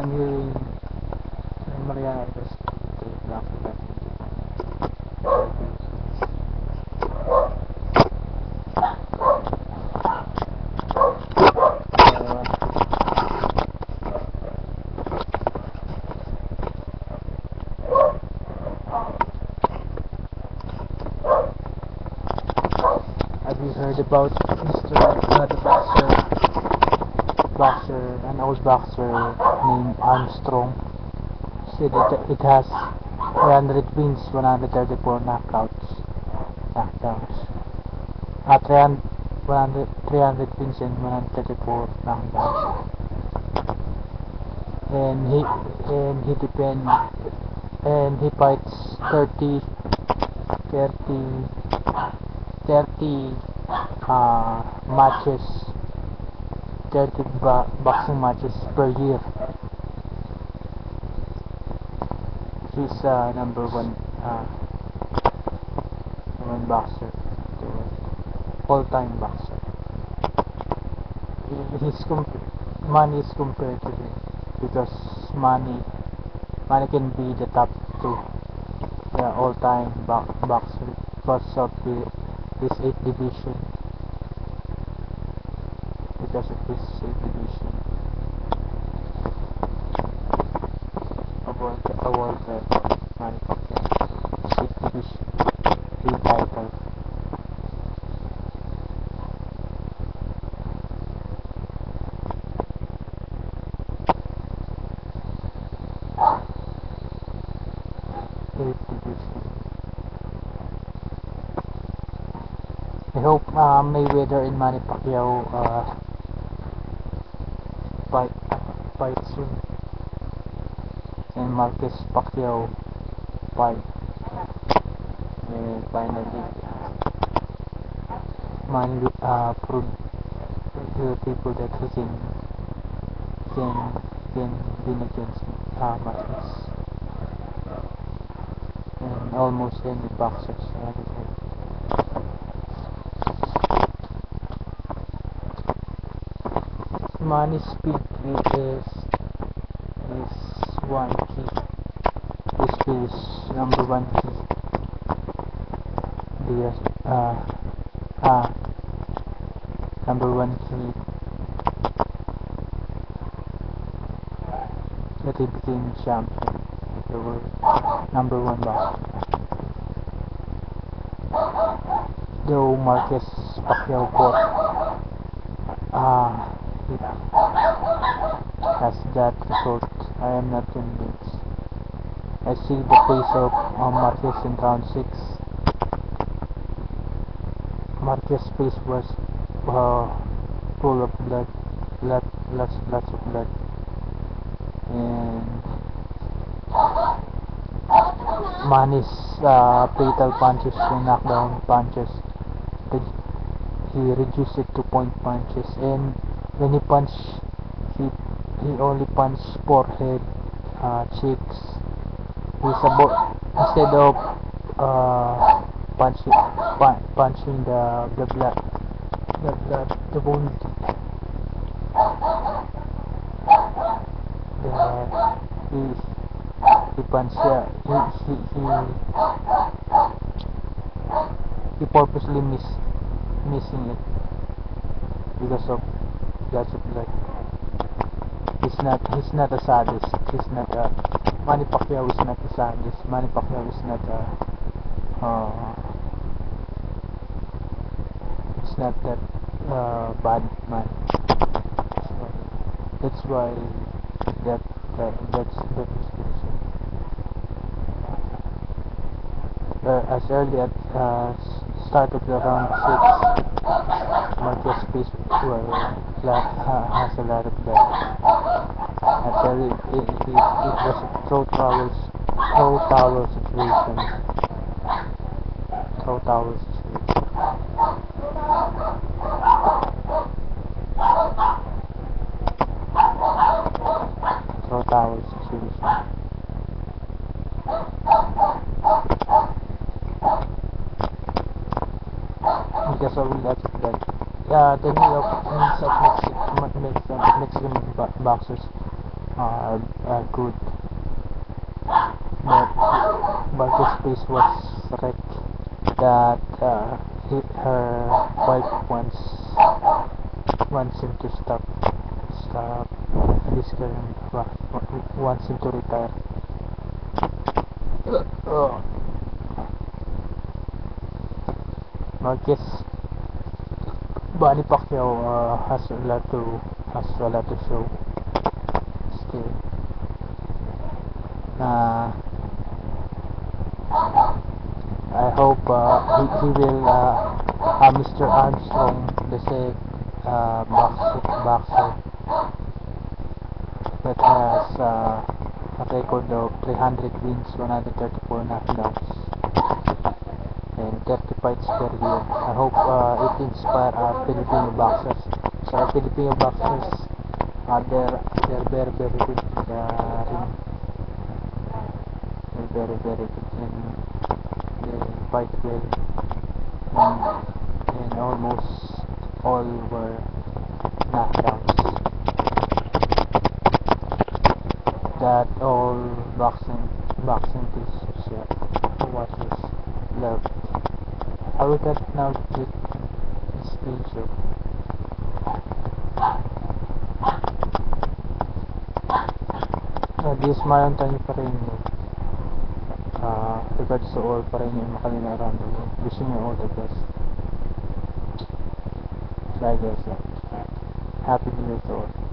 I'm hearing Mariana just laughing at me. Have you heard about Mr. the boxer, an old boxer named Armstrong? Said it has 300 wins, 134 knockouts. 300 wins and 134 knockouts. And he fights 30 matches, 30 boxing matches per year. He's number one boxer, all-time boxer. Money is compared to him because money can be the top two, the all-time boxer because of this 8 division. Because of this 8 division, a world record, Manny Pacquiao, 8 division, 3 title. I hope Mayweather and Manny Pacquiao fight soon, and Marquez Pacquiao fight, and finally Manny proved to the people that he can win against Marquez and almost any boxers. Manny's speed is one key. His speed is number one key. Number one key that he became champion. The world number one boxer. Though Marquez Pacquiao fought, has that result, I am not convinced. I see the face of Marquez in round 6. Marquez's face was full of blood, lots of blood, and Manny's fatal punches and knockdown punches, he reduced it to point punches, and when he punched, he only punched forehead, cheeks. Instead of punching the blood, the wound, he punched, he purposely missing it because of lots of blood. He's not a sadist. Manny Pacquiao is not a sadist. Manny Pacquiao is not it's not that bad man. That's why that's the reason. As early at start of the round 6, Marquez face has a lot of blood. Actually, it was a throw towel situation. Throw towel situation. Because of lots of blood. The needs of Mexican boxers are good, but his face was wrecked that her wife wants him to stop this career, wants him to retire. I guess Manny Pacquiao has a lot to show still. I hope he will Mr. Armstrong, the said boxer that has a record of 300 wins, 134 knockdowns, and 30 fights per year. I hope it inspires our Filipino boxers. So our Filipino boxers, they're very good in the ring. They're very good and they fight well, and almost all were knockdowns that all boxing teachers watchers love. I will get now get this video. This Mayon tayo pa rin regards to all pa rin yung makalina around the world. Wishing you all the best. Bye guys. Happy New Year to all.